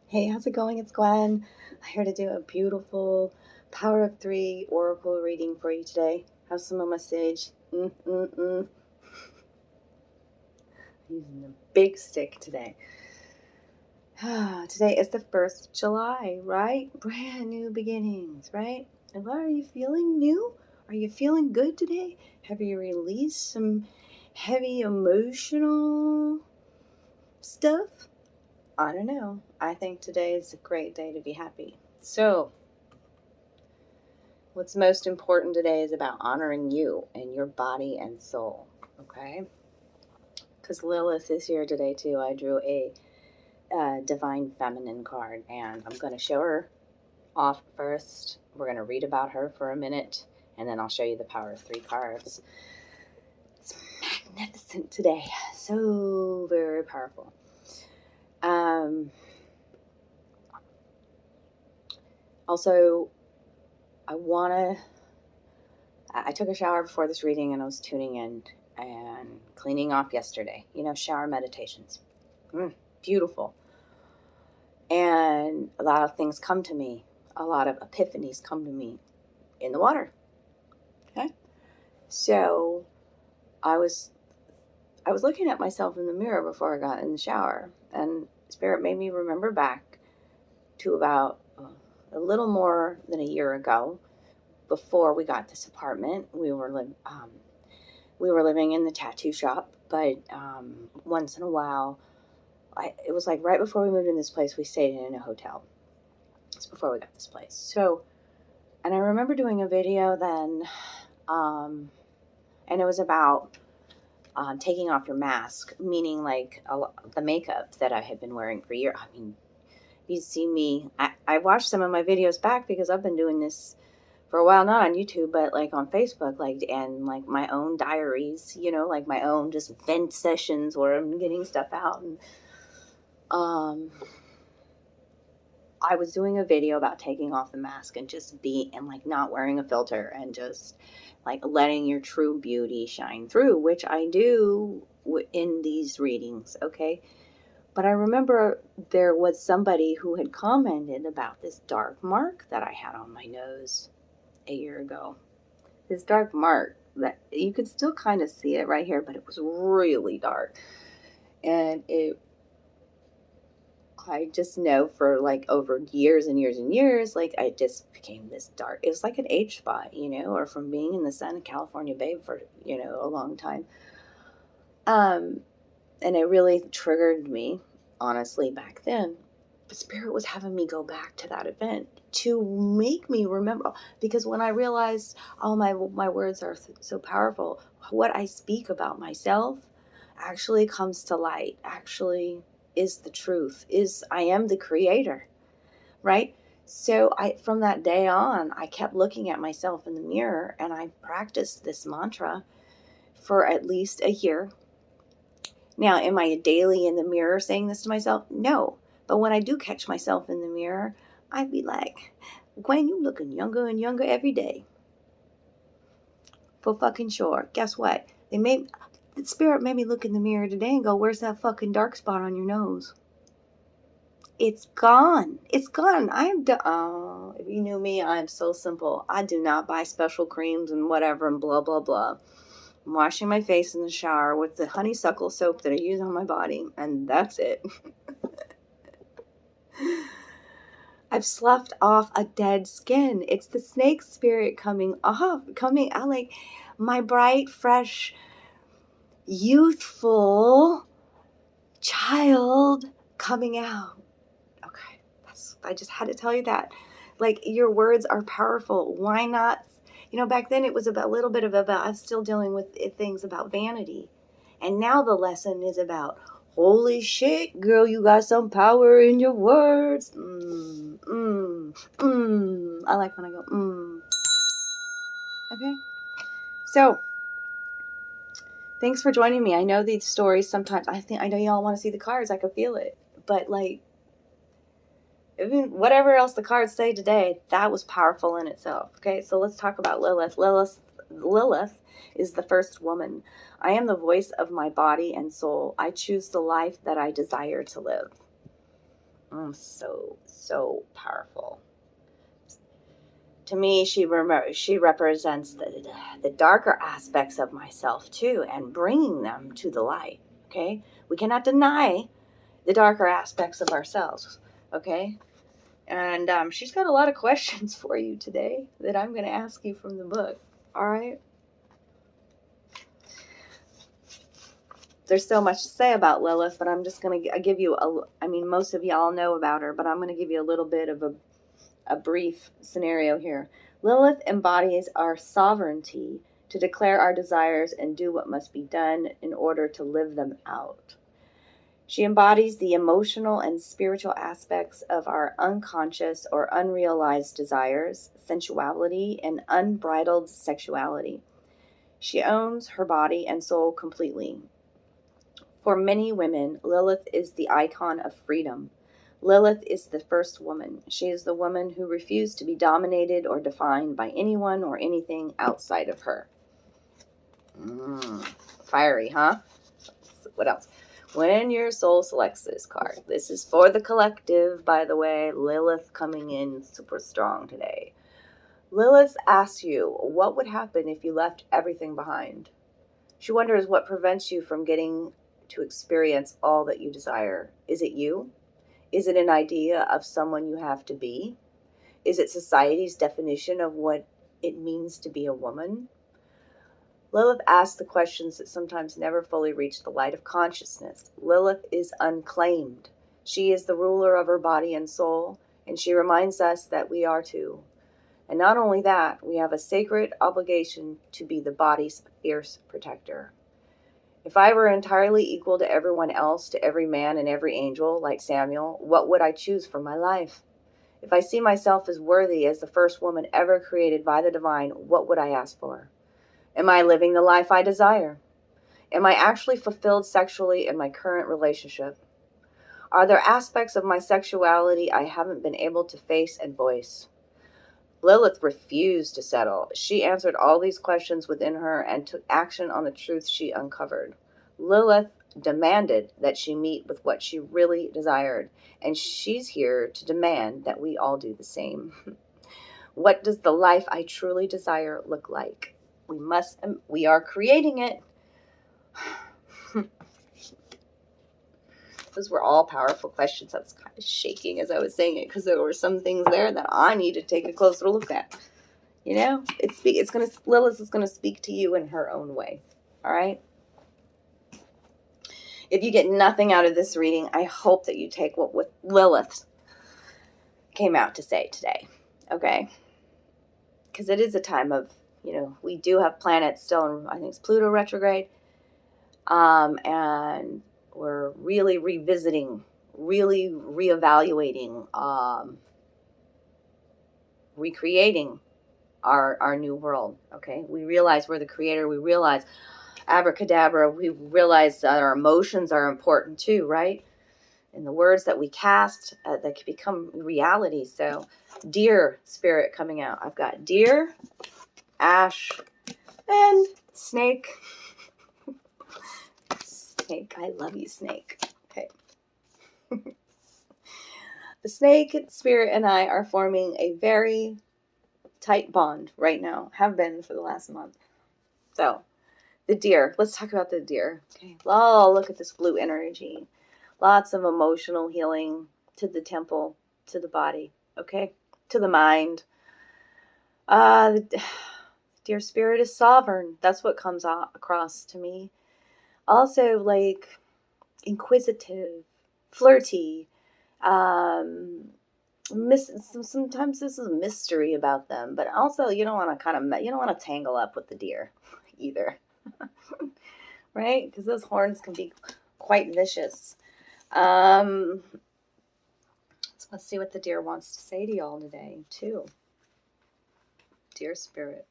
Hey, how's it going? It's Gwen. I'm here to do a beautiful Power of Three Oracle reading for you today. Have some of my sage. I'm using the big stick today. Today is the 1st of July, right? Brand new beginnings, right? And what are you feeling new? Are you feeling good today? Have you released some heavy emotional stuff? I don't know. I think today is a great day to be happy. So, what's most important today is about honoring you and your body and soul, okay? Because Lilith is here today too. I drew a Divine Feminine card, and I'm going to show her off first. We're going to read about her for a minute, and then I'll show you the Power of Three cards. It's magnificent today. So very powerful. Also, I took a shower before this reading, and I was tuning in and cleaning off yesterday. Shower meditations. Beautiful. And a lot of things come to me. A lot of epiphanies come to me in the water. Okay? So I was looking at myself in the mirror before I got in the shower, and Spirit made me remember back to about a little more than a year ago. Before we got this apartment, we were living in the tattoo shop, but once in a while, it was like right before we moved in this place, we stayed in a hotel. It's before we got this place. So, and I remember doing a video then, and it was about taking off your mask, meaning like the makeup that I had been wearing for years. I mean, you see me, I watched some of my videos back because I've been doing this for a while, not on YouTube, but like on Facebook, and my own diaries, like my own just vent sessions where I'm getting stuff out. And I was doing a video about taking off the mask and just not wearing a filter and just like letting your true beauty shine through, which I do in these readings, okay? But I remember there was somebody who had commented about this dark mark that I had on my nose a year ago. This dark mark that you could still kind of see it right here, but it was really dark. And I just know for like over years and years and years, like I just became this dark. It was like an age spot, or from being in the Southern California Bay for, a long time. And it really triggered me, honestly, back then. But Spirit was having me go back to that event to make me remember, because when I realized my words are so powerful, what I speak about myself actually comes to light, actually is the truth, I am the creator, right? So from that day on, I kept looking at myself in the mirror, and I practiced this mantra for at least a year. Now, am I daily in the mirror saying this to myself? No. But when I do catch myself in the mirror, I'd be like, Gwen, you looking younger and younger every day. For fucking sure. Guess what? The Spirit made me look in the mirror today and go, where's that fucking dark spot on your nose? It's gone. It's gone. I am done. Oh, if you knew me, I am so simple. I do not buy special creams and whatever and blah, blah, blah. I'm washing my face in the shower with the honeysuckle soap that I use on my body, and that's it. I've sloughed off a dead skin. It's the snake spirit coming out, like my bright, fresh, youthful child coming out. Okay, I just had to tell you that. Like, your words are powerful. Why not? Back then it was a little bit about, I'm still dealing with things about vanity. And now the lesson is about, holy shit, girl, you got some power in your words. I like when I go, Okay. So, thanks for joining me. I know these stories sometimes, I know y'all want to see the cards. I could feel it. But even whatever else the cards say today, that was powerful in itself. Okay, so let's talk about Lilith. Lilith is the first woman. I am the voice of my body and soul. I choose the life that I desire to live. So powerful. To me, she represents the darker aspects of myself too, and bringing them to the light. Okay, we cannot deny the darker aspects of ourselves. Okay, and she's got a lot of questions for you today that I'm going to ask you from the book. All right. There's so much to say about Lilith, but I'm just going to give you most of y'all know about her, but I'm going to give you a little bit of a brief scenario here. Lilith embodies our sovereignty to declare our desires and do what must be done in order to live them out. She embodies the emotional and spiritual aspects of our unconscious or unrealized desires, sensuality, and unbridled sexuality. She owns her body and soul completely. For many women, Lilith is the icon of freedom. Lilith is the first woman. She is the woman who refused to be dominated or defined by anyone or anything outside of her. Fiery, huh? What else? When your soul selects this card, this is for the collective, by the way. Lilith coming in super strong today. Lilith asks you, what would happen if you left everything behind? She wonders what prevents you from getting to experience all that you desire. Is it you? Is it an idea of someone you have to be? Is it society's definition of what it means to be a woman? Lilith asks the questions that sometimes never fully reach the light of consciousness. Lilith is unclaimed. She is the ruler of her body and soul, and she reminds us that we are too. And not only that, we have a sacred obligation to be the body's fierce protector. If I were entirely equal to everyone else, to every man and every angel, like Samuel, what would I choose for my life? If I see myself as worthy as the first woman ever created by the divine, what would I ask for? Am I living the life I desire? Am I actually fulfilled sexually in my current relationship? Are there aspects of my sexuality I haven't been able to face and voice? Lilith refused to settle. She answered all these questions within her and took action on the truth she uncovered. Lilith demanded that she meet with what she really desired, and she's here to demand that we all do the same. What does the life I truly desire look like? We are creating it. Those were all powerful questions. I was kind of shaking as I was saying it because there were some things there that I need to take a closer look at. You know, Lilith is gonna speak to you in her own way. All right. If you get nothing out of this reading, I hope that you take what Lilith came out to say today. Okay, because it is a time of, we do have planets still in, I think it's Pluto retrograde, and we're really revisiting, really reevaluating, recreating our new world. Okay, we realize we're the creator. We realize abracadabra. We realize that our emotions are important too, right? And the words that we cast that can become reality. So, deer spirit coming out. I've got deer, ash, and snake. Snake, I love you, snake. Okay. The snake spirit and I are forming a very tight bond right now. Have been for the last month. So, the deer. Let's talk about the deer. Okay. Oh, look at this blue energy. Lots of emotional healing to the temple, to the body. Okay. To the mind. The deer spirit is sovereign. That's what comes across to me. Also, like, inquisitive, flirty. Sometimes there's a mystery about them, but also you don't want to tangle up with the deer either. Right? Because those horns can be quite vicious. So let's see what the deer wants to say to y'all today, too. Deer spirit.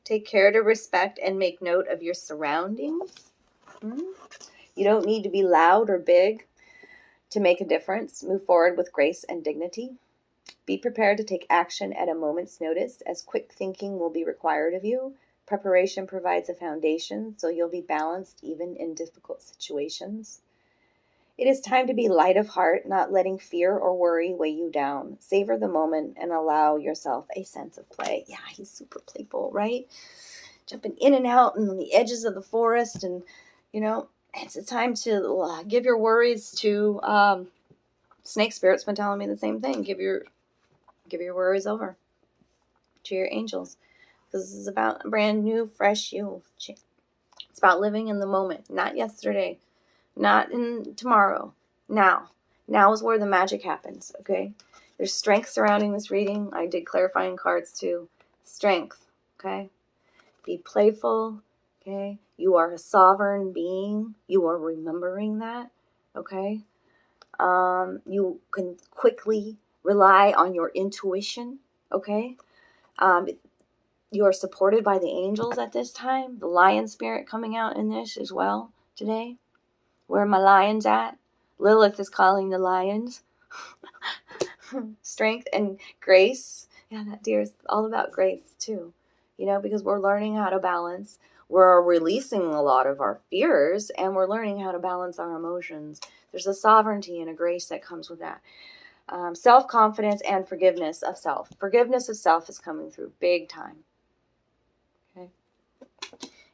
Take care to respect and make note of your surroundings. You don't need to be loud or big to make a difference. Move forward with grace and dignity. Be prepared to take action at a moment's notice, as quick thinking will be required of you. Preparation provides a foundation, so you'll be balanced even in difficult situations. It is time to be light of heart, not letting fear or worry weigh you down. Savor the moment and allow yourself a sense of play. Yeah, he's super playful, right? Jumping in and out on the edges of the forest. And, it's a time to give your worries to, Snake Spirit's been telling me the same thing. Give your worries over to your angels. This is about a brand new, fresh you. It's about living in the moment, not yesterday, not in tomorrow. Now. Now is where the magic happens, okay? There's strength surrounding this reading. I did clarifying cards too. Strength, okay? Be playful, okay? You are a sovereign being. You are remembering that, okay? You can quickly rely on your intuition, okay? You are supported by the angels at this time. The lion spirit coming out in this as well today. Where are my lions at? Lilith is calling the lions. Strength and grace. Yeah, that deer is all about grace too. Because we're learning how to balance. We're releasing a lot of our fears, and we're learning how to balance our emotions. There's a sovereignty and a grace that comes with that. Self-confidence and forgiveness of self. Forgiveness of self is coming through big time. Okay.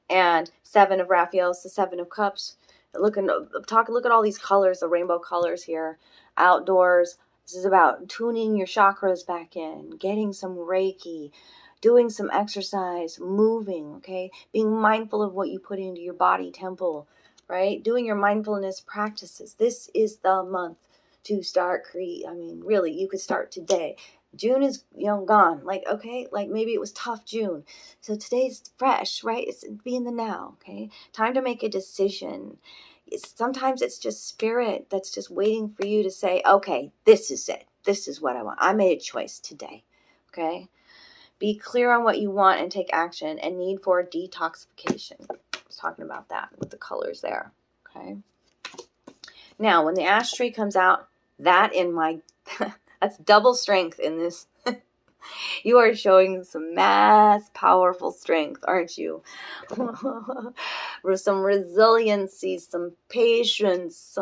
And 7 of Raphael's, the 7 of Cups. Look at all these colors, the rainbow colors here. Outdoors. This is about tuning your chakras back in, getting some Reiki, doing some exercise, moving, okay? Being mindful of what you put into your body temple, right? Doing your mindfulness practices. This is the month to start really, you could start today. June is, gone. Okay, maybe it was tough June. So today's fresh, right? It's be in the now, okay? Time to make a decision. Sometimes it's just spirit that's just waiting for you to say, okay, this is it. This is what I want. I made a choice today, okay? Be clear on what you want and take action, and need for detoxification. I was talking about that with the colors there, okay? Now, when the ash tree comes out, that's double strength in this. You are showing some mass powerful strength, aren't you? Some resiliency, some patience,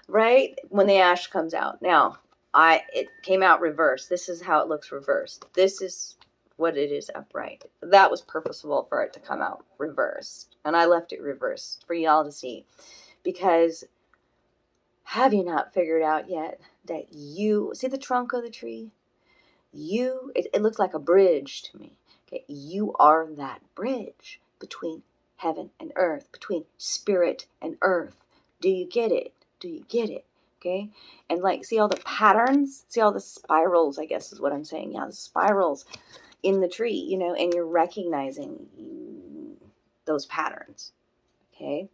right? When the ash comes out. Now, it came out reversed. This is how it looks reversed. This is what it is upright. That was purposeful for it to come out reversed. And I left it reversed for y'all to see. Because have you not figured out yet that you see the trunk of the tree? It looks like a bridge to me. Okay, you are that bridge between heaven and earth, between spirit and earth. Do you get it? Do you get it? Okay, and see all the patterns, see all the spirals, I guess is what I'm saying. Yeah, the spirals in the tree, and you're recognizing those patterns. Okay.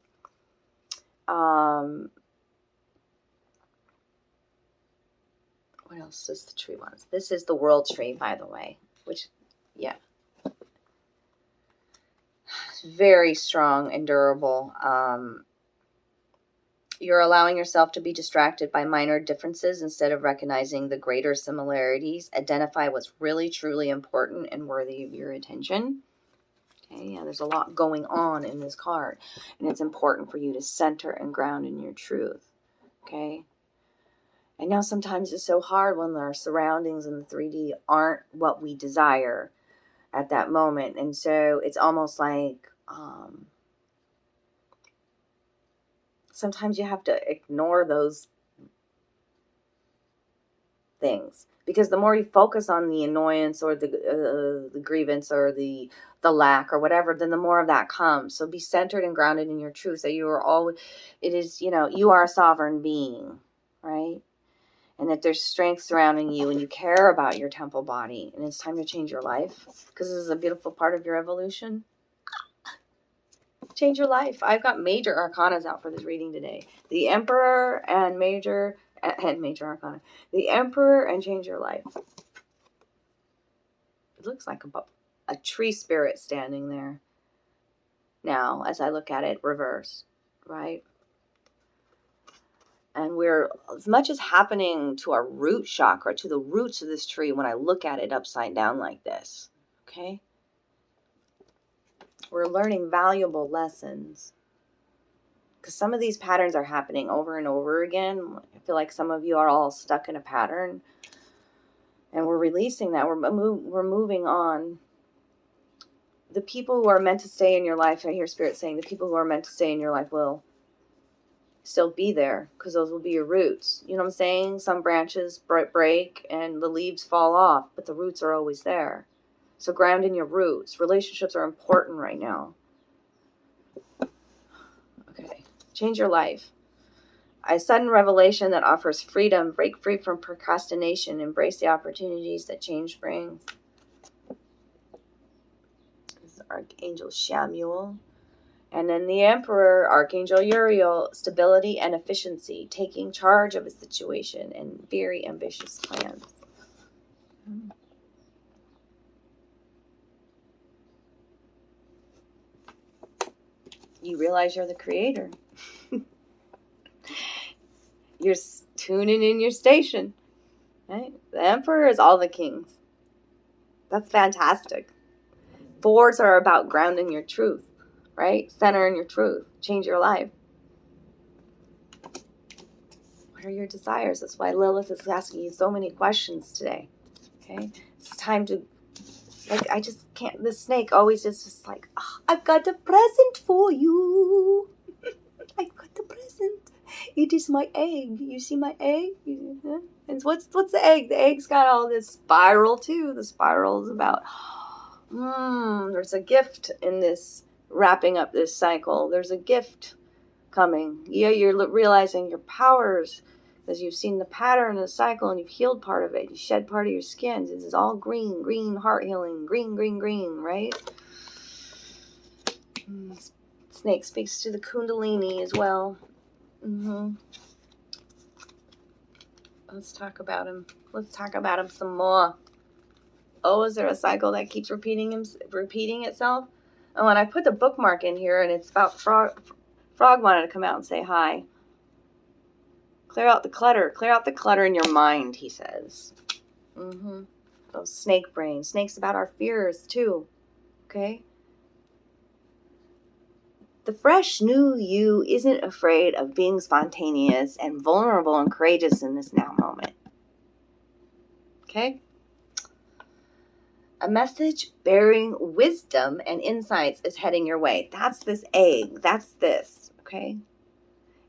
What else does the tree want? This is the world tree, by the way, which, yeah, it's very strong and durable. You're allowing yourself to be distracted by minor differences instead of recognizing the greater similarities. Identify what's really, truly important and worthy of your attention. Okay, yeah, there's a lot going on in this card, and it's important for you to center and ground in your truth. Okay. I know sometimes it's so hard when our surroundings in the 3D aren't what we desire at that moment. And so it's almost like sometimes you have to ignore those things. Because the more you focus on the annoyance or the grievance or the lack or whatever, then the more of that comes. So be centered and grounded in your truth. So you are a sovereign being, right? And that there's strength surrounding you, and you care about your temple body, and it's time to change your life, because this is a beautiful part of your evolution. Change your life. I've got major arcanas out for this reading today. The Emperor and major arcana. The Emperor and change your life. It looks like a tree spirit standing there. Now, as I look at it, reverse, right? And as much as happening to our root chakra, to the roots of this tree, when I look at it upside down like this, okay? We're learning valuable lessons. Because some of these patterns are happening over and over again. I feel like some of you are all stuck in a pattern. And we're releasing that. We're moving on. The people who are meant to stay in your life, I hear Spirit saying, the people who are meant to stay in your life will still be there, because those will be your roots. You know what I'm saying? Some branches break and the leaves fall off, but the roots are always there. So ground in your roots. Relationships are important right now. Okay. Change your life. A sudden revelation that offers freedom. Break free from procrastination. Embrace the opportunities that change brings. This is Archangel Shamuel. And then the Emperor, Archangel Uriel, stability and efficiency, taking charge of a situation and very ambitious plans. You realize you're the creator. You're tuning in your station. Right? The Emperor is all the kings. That's fantastic. Fours are about grounding your truth. Right? Center in your truth. Change your life. What are your desires? That's why Lilith is asking you so many questions today. Okay? It's time to, like, I just can't, the snake always is just like, oh, I've got a present for you. I've got a present. It is my egg. You see my egg? And what's the egg? The egg's got all this spiral too. The spiral is about, there's a gift in this, wrapping up this cycle. There's a gift coming. Yeah, you're realizing your powers, because you've seen the pattern of the cycle and you've healed part of it. You shed part of your skin. This is all green heart healing. Green, right? Snake speaks to the Kundalini as well. Let's talk about him. Let's talk about him some more. Oh, is there a cycle that keeps repeating itself? Oh, and I put the bookmark in here, and it's about Frog wanted to come out and say hi. Clear out the clutter. Clear out the clutter in your mind, he says. Those snake brains. Snake's about our fears, too. Okay? The fresh new you isn't afraid of being spontaneous and vulnerable and courageous in this now moment. Okay? A message bearing wisdom and insights is heading your way. That's this egg. That's this. Okay?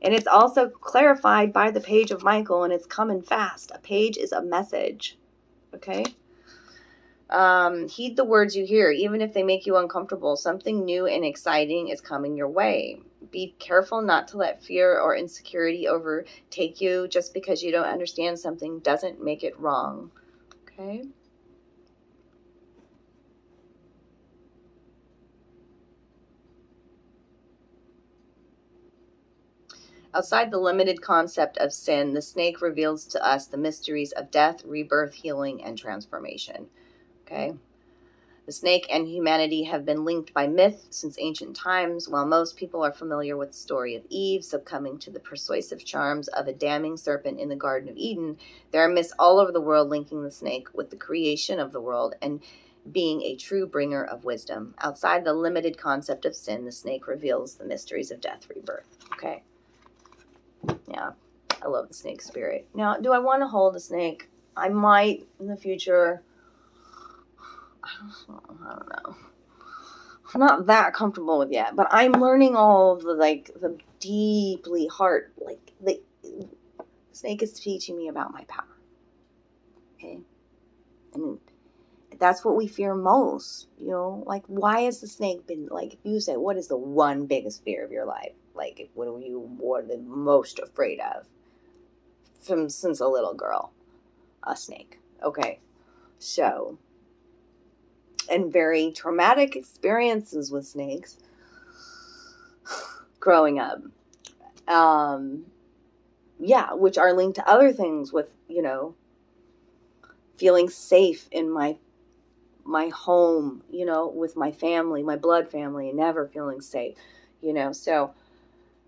And it's also clarified by the page of Michael, and it's coming fast. A page is a message. Okay? Heed the words you hear, even if they make you uncomfortable. Something new and exciting is coming your way. Be careful not to let fear or insecurity overtake you. Just because you don't understand something doesn't make it wrong. Okay? Outside the limited concept of sin, the snake reveals to us the mysteries of death, rebirth, healing, and transformation. Okay? The snake and humanity have been linked by myth since ancient times. While most people are familiar with the story of Eve succumbing to the persuasive charms of a damning serpent in the Garden of Eden, there are myths all over the world linking the snake with the creation of the world and being a true bringer of wisdom. Outside the limited concept of sin, the snake reveals the mysteries of death, rebirth. Okay? Yeah, I love the snake spirit. Now, do I want to hold a snake? I might in the future. I don't know. I'm not that comfortable with yet, but I'm learning all of the deeply heart, the snake is teaching me about my power. Okay? And that's what we fear most, you know? Like, why has the snake been, like, if you say, what is the one biggest fear of your life? Like, what are you the most afraid of? Since a little girl. A snake. Okay. So, and very traumatic experiences with snakes growing up. Yeah, which are linked to other things with, you know, feeling safe in my home, you know, with my family, my blood family, and never feeling safe, you know. So,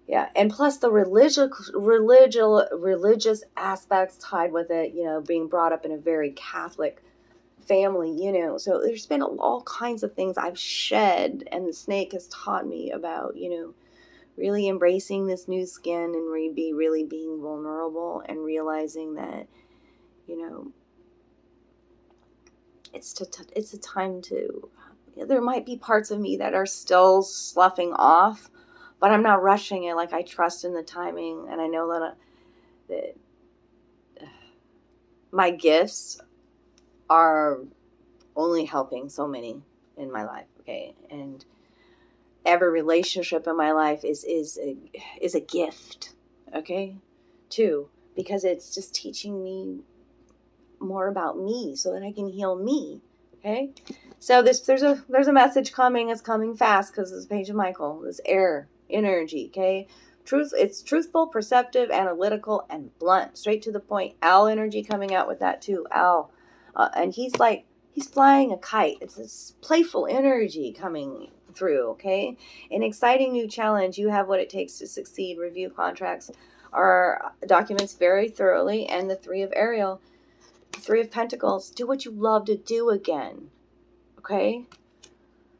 yeah, and plus the religious aspects tied with it, you know, being brought up in a very Catholic family, you know. So there's been all kinds of things I've shed, and the snake has taught me about, you know, really embracing this new skin and really being vulnerable and realizing that, you know, it's a time to, there might be parts of me that are still sloughing off, but I'm not rushing it. Like, I trust in the timing, and I know that my gifts are only helping so many in my life, okay? And every relationship in my life is a gift, okay? Too, because it's just teaching me more about me so that I can heal me, okay? So there's a message coming. It's coming fast because this Page of Michael, this air energy, okay? It's truthful, perceptive, analytical, and blunt, straight to the point. Owl energy coming out with that too. Owl, and he's flying a kite. It's this playful energy coming through, okay? An exciting new challenge. You have what it takes to succeed. Review contracts or documents very thoroughly. And the Three of Ariel, the Three of Pentacles. Do what you love to do again, okay?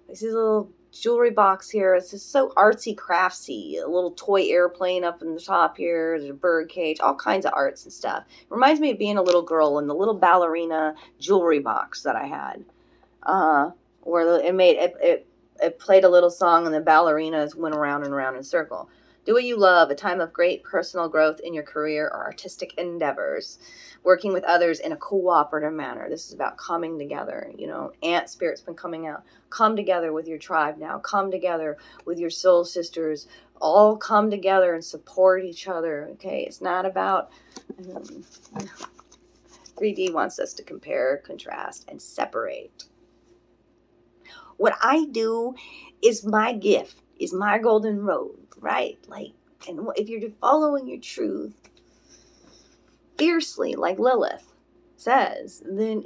This is a little jewelry box here. It's just so artsy craftsy. A little toy airplane up in the top here. There's a bird cage. All kinds of arts and stuff. It reminds me of being a little girl in the little ballerina jewelry box that I had. Where it played a little song and the ballerinas went around and around in a circle. Do what you love. A time of great personal growth in your career or artistic endeavors. Working with others in a cooperative manner. This is about coming together. You know, ant spirit's been coming out. Come together with your tribe now. Come together with your soul sisters. All come together and support each other. Okay, it's not about 3D wants us to compare, contrast, and separate. What I do is my gift, is my golden road, right? Like, and if you're following your truth fiercely, like Lilith says, then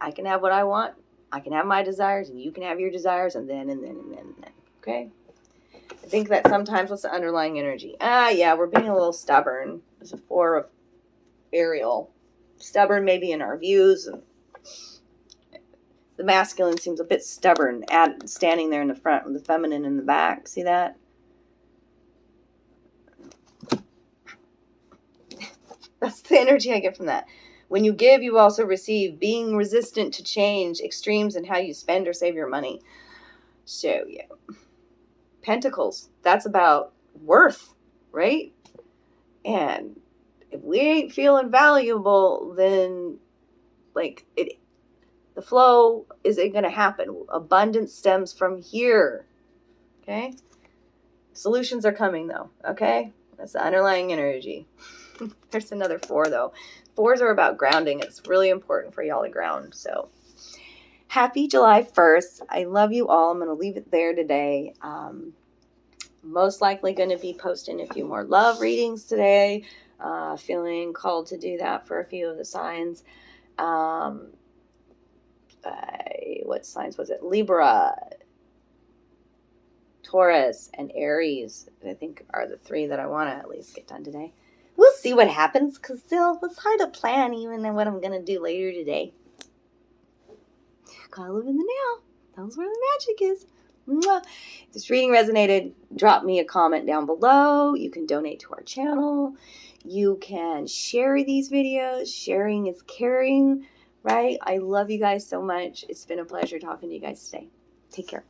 I can have what I want. I can have my desires, and you can have your desires, and then. Okay? I think that sometimes, what's the underlying energy? Yeah, we're being a little stubborn. There's a Four of Ariel. Stubborn maybe in our views. The masculine seems a bit stubborn, standing there in the front with the feminine in the back. See that? That's the energy I get from that. When you give, you also receive. Being resistant to change, extremes in how you spend or save your money. So, yeah. Pentacles. That's about worth, right? And if we ain't feeling valuable, then, like, the flow isn't going to happen. Abundance stems from here. Okay? Solutions are coming, though. Okay? That's the underlying energy. There's another 4, though. 4s are about grounding. It's really important for y'all to ground. So, happy July 1st. I love you all. I'm going to leave it there today. Most likely going to be posting a few more love readings today. Feeling called to do that for a few of the signs. What signs was it? Libra, Taurus, and Aries, I think are the 3 that I want to at least get done today. We'll see what happens, because still, it's hard to plan even what I'm going to do later today. Gotta live in the now. That's where the magic is. Mwah. If this reading resonated, drop me a comment down below. You can donate to our channel. You can share these videos. Sharing is caring, right? I love you guys so much. It's been a pleasure talking to you guys today. Take care.